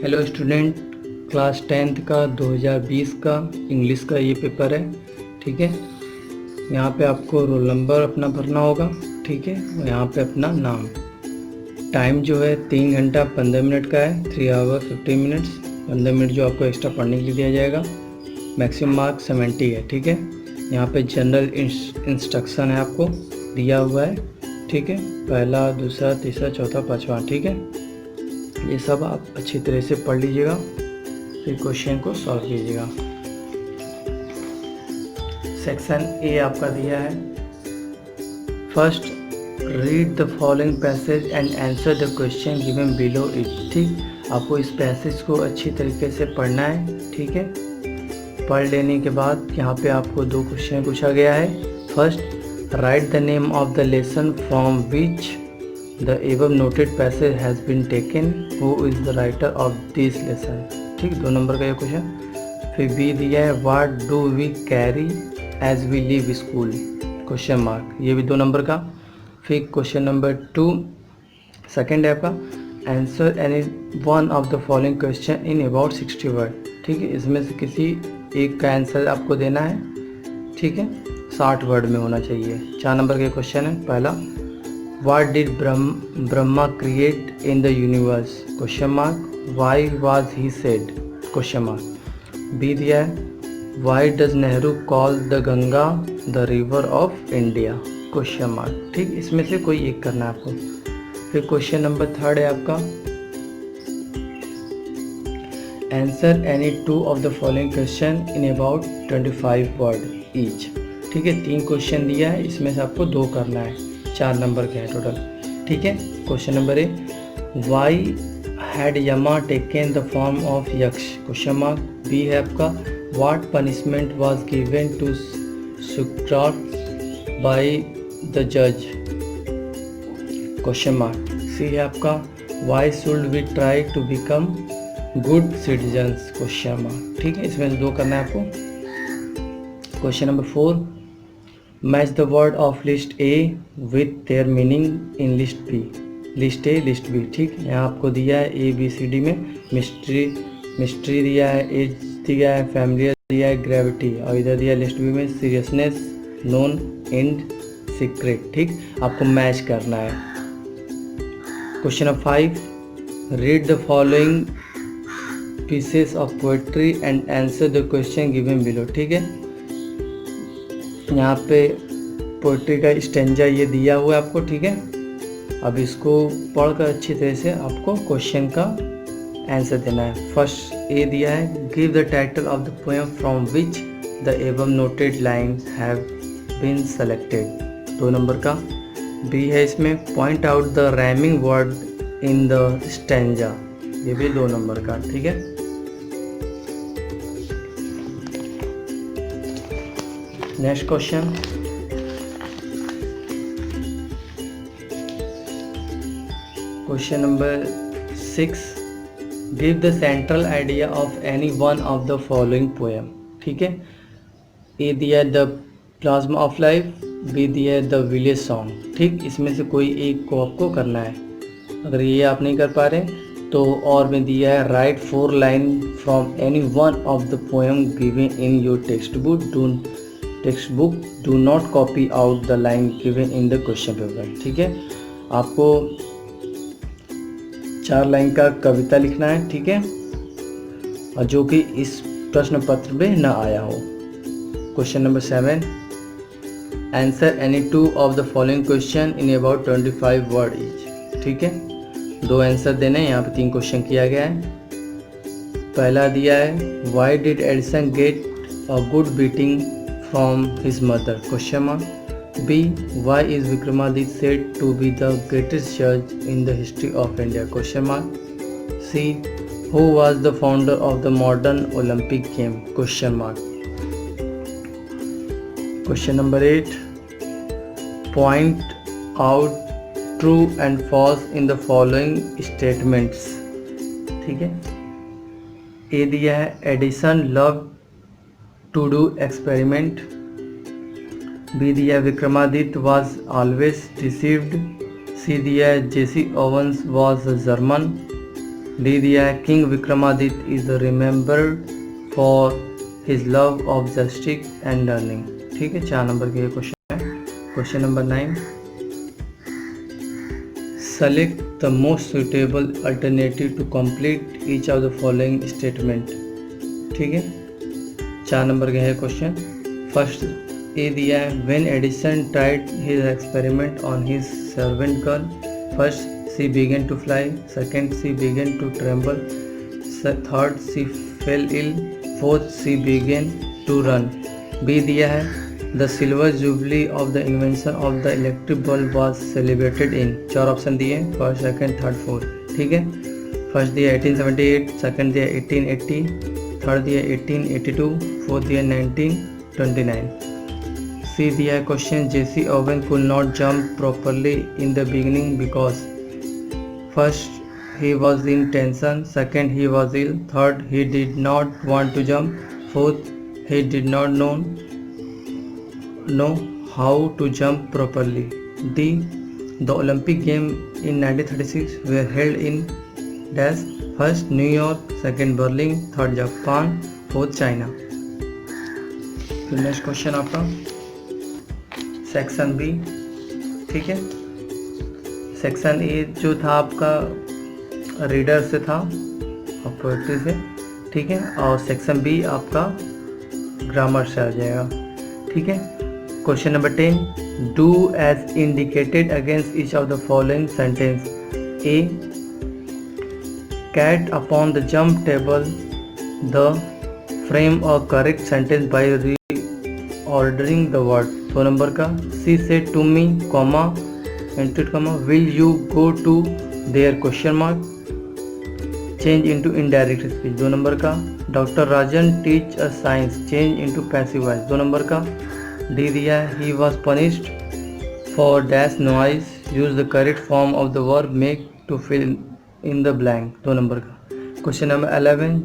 Hello student, class 10th का 2020 का English का ये पेपर है। ठीक है, यहाँ पे आपको रोल नंबर अपना भरना होगा। ठीक है, और यहाँ पे अपना नाम। टाइम जो है 3 घंटा 15 मिनट का है, 3 आवर 15 मिनट्स। 15 मिनट जो आपको एक्स्ट्रा पढ़ने के लिए दिया जाएगा। मैक्सिमम मार्क 70 है। ठीक है, यहाँ पे जनरल इंस्ट्रक्शन है आपको दिया हुआ है। ठीक है, पहला, दूसरा, तीसरा, चौथा, पाँचवा। ठीक है, ये सब आप अच्छी तरह से पढ़ लीजिएगा, फिर क्वेश्चन को सॉल्व कीजिएगा। सेक्शन ए आपका दिया है, first read the following passage and answer the question given below it. ठीक, आपको इस पैसेज को अच्छी तरीके से पढ़ना है। ठीक है, पढ़ लेने के बाद यहाँ पे आपको 2 क्वेश्चन पूछा गया है। First, right the name of the lesson from which the above noted passage has been taken. Who is the writer of this lesson? ठीक, 2 नंबर का ये क्वेश्चन। फिर बी दिया है, what do we carry as we leave school? Question mark, ये भी 2 number का। फिर क्वेश्चन नंबर 2 सेकेंड है आपका, answer any one of the following question in about 60 word. ठीक है, इसमें से किसी एक का आंसर आपको देना है। ठीक है, 60 वर्ड में होना चाहिए। 4 नंबर का क्वेश्चन है पहला, What did Brahma create in the universe? Question mark. Why was he said? Question mark. B दिया है, Why does Nehru call the Ganga the river of India? Question mark. ठीक, इसमें से कोई एक करना है आपको। फिर क्वेश्चन नंबर 3 है आपका, Answer any 2 of the following question in about 25 word each. ठीक है, 3 क्वेश्चन दिया है, इसमें से आपको 2 करना है। 4 नंबर के हैं टोटल। ठीक है, question number A, why had Yama taken the form of Yaksha? Question mark. B है आपका, what punishment was given to Socrates by the जज? Question mark. सी है आपका, why should we try to become good citizens? Question mark. ठीक है, इसमें से 2 करना है आपको। Question number 4, match the word of list A with their meaning in list B. List A, list B. ठीक, यहाँ आपको दिया है ए बी सी डी में मिस्ट्री दिया है, एज दिया है, फैमिलियर दिया है, ग्रेविटी, और इधर दिया लिस्ट बी में सीरियसनेस, नोन, एंड, सीक्रेट। ठीक, आपको मैच करना है। Question number 5, read the following pieces of poetry and answer the question given below. ठीक है, यहाँ पे पोइट्री का स्टेंजा ये दिया हुआ है आपको। ठीक है, अब इसको पढ़कर अच्छी तरह से आपको क्वेश्चन का आंसर देना है। फर्स्ट ए दिया है, give the title of the poem from which the above noted lines have been selected. 2 number का। बी है इसमें, point out the rhyming word in the stanza. ये भी 2 नंबर का। ठीक है, next question, question number 6, give the central idea of any one of the following poem. ठीक है, ए दिया है the plasma of life, B दिया है द विलेज सॉन्ग। ठीक, इसमें से कोई एक को आपको करना है। अगर ये आप नहीं कर पा रहे तो और में दिया है, right 4 line from any one of the poem given in your text book, do not copy out the line given in the question paper. ठीक है, आपको 4 लाइन का कविता लिखना है। ठीक है, और जो कि इस प्रश्न पत्र में न आया हो। Question number 7, answer any 2 of the following question in about 25 word each. ठीक है, 2 आंसर देने हैं। यहाँ पे 3 क्वेश्चन किया गया है। पहला दिया है, why did Edison get a good beating from his mother? Question mark. B, why is Vikramaditya said to be the greatest judge in the history of India? Question mark. C, who was the founder of the modern Olympic game? Question mark. Question number 8, point out true and false in the following statements. ठीक है, A दिया है, Edison love to do experiment. B दिया है, Vikramaditya was always deceived. C दिया है, Jesse Owens was German. D दिया है king Vikramaditya is remembered for his love of justice and learning. ठीक है, 4 नंबर के ये क्वेश्चन है। Question number 9, select the most suitable alternative to complete each of the following statement. ठीक है, 4 number का है क्वेश्चन। फर्स्ट ए दिया है when Edison tried his experiment on his servant girl, first she began to fly, second she began to tremble, third she fell ill, fourth she began to run. B दिया है the silver jubilee of the invention of the electric bulb was celebrated in. 4 option दिए हैं, first second third fourth. ठीक है, first दिया 1878, second दिया 1880, third दिया 1882, fourth दिया 1929। सी दिया है question JC oven could not jump properly in the beginning because first he was in tension, second he was ill, third he did not want to jump, fourth he did not know how to jump properly. D. The Olympic Games in 1936 were held in dash, first New York, second Berlin, third Japan, fourth China. तो next question आपका section B. ठीक है, section A जो था आपका reader से था और पोएट्री से। ठीक है, और सेक्शन बी आपका ग्रामर से आ जाएगा। ठीक है, question number 10, do as indicated against each of the following sentence. A cat upon the jump table, the frame a correct sentence by reordering the word. 2 number का C said to me comma एंटेड comma will you go to there question mark, change into indirect speech. 2 number का doctor Rajan teach a science, change into passive voice. 2 number का D दिया ही was punished for dash noise, use the correct form of the verb make to fill in the blank. 2 number का question number 11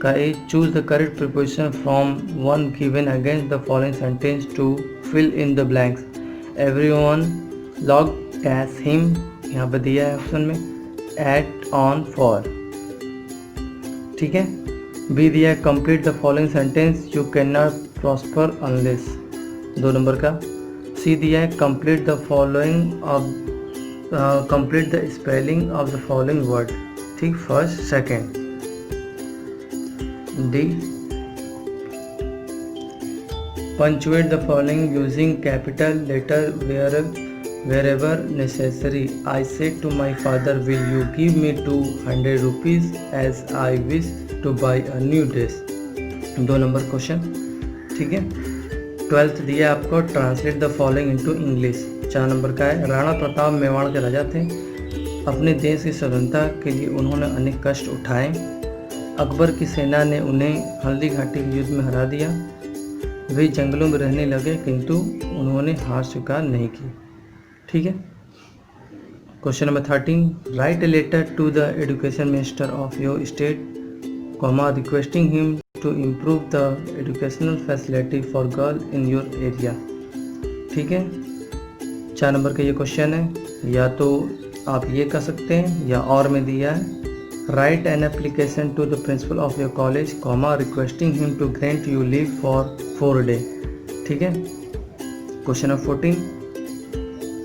का A choose the correct preposition from one given against the following sentence to fill in the blanks. Everyone log dash him, यहाँ पर दिया है option में eight on for. ठीक है, B दिया है complete the following sentence you can not prosper unless. 2 number का सी दिया है complete the following of complete the spelling of the following word. ठीक, first second. D punctuate the following using capital letter wherever necessary. I said to my father, will you give me 200 rupees as I wish to buy a new dress. 2 number question. ठीक है, 12th दिया आपको translate the following into English. 4 number का है राणा प्रताप मेवाड़ के राजा थे, अपने देश की स्वतंत्रता के लिए उन्होंने अनेक कष्ट उठाए। अकबर की सेना ने उन्हें हल्दी घाटी के युद्ध में हरा दिया। वे जंगलों में रहने लगे किंतु उन्होंने हार स्वीकार नहीं की। ठीक है, question number 13 write a letter to the education minister of your state comma requesting him to improve the educational facility for girl in your area. ठीक है, 4 नंबर का ये क्वेश्चन है, या तो आप ये कर सकते हैं या और में दिया है write an application to the principal of your college comma requesting him to grant you leave for 4 days। ठीक है, question number 14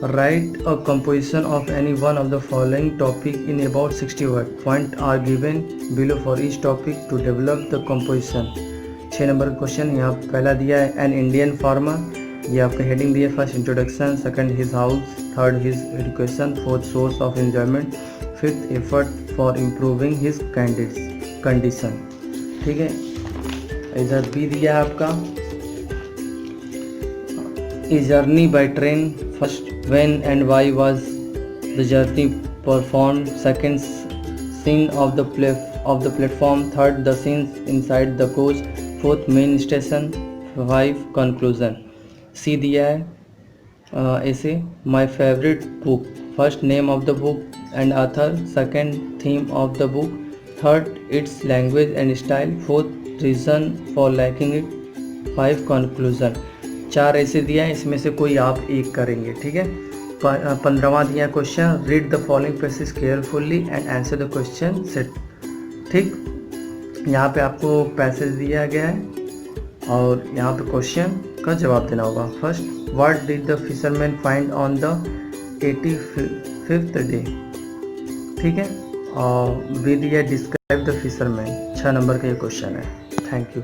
write a composition of any one of the following topic in about 60 words. Points are given below for each topic to develop the composition. 6 number question, यहाँ पहला दिया है an Indian farmer, ये आपका heading दिया है first introduction, second his house, third his education, fourth source of enjoyment, fifth effort for improving his condition. ठीक है, इधर बी दिया है आपका a journey by train. First when and why was the journey performed, second scene of the platform, third the scenes inside the coach, fourth main station, 5 conclusion। C दिया है ऐसे my favorite book, first name of the book and author, second theme of the book, third its language and style, fourth reason for liking it, 5 conclusion। 4 ऐसे दिया है, इसमें से कोई आप एक करेंगे। ठीक है, 15वां दिया question read the following passage carefully and answer the question set. ठीक, यहाँ पे आपको पैसेज दिया गया है और यहाँ पे क्वेश्चन का जवाब देना होगा। First, what did the fisherman find on the 85th day. ठीक है, और बी दिया डिस्क्राइब द फिशरमैन। 6 नंबर का ये क्वेश्चन है। Thank you.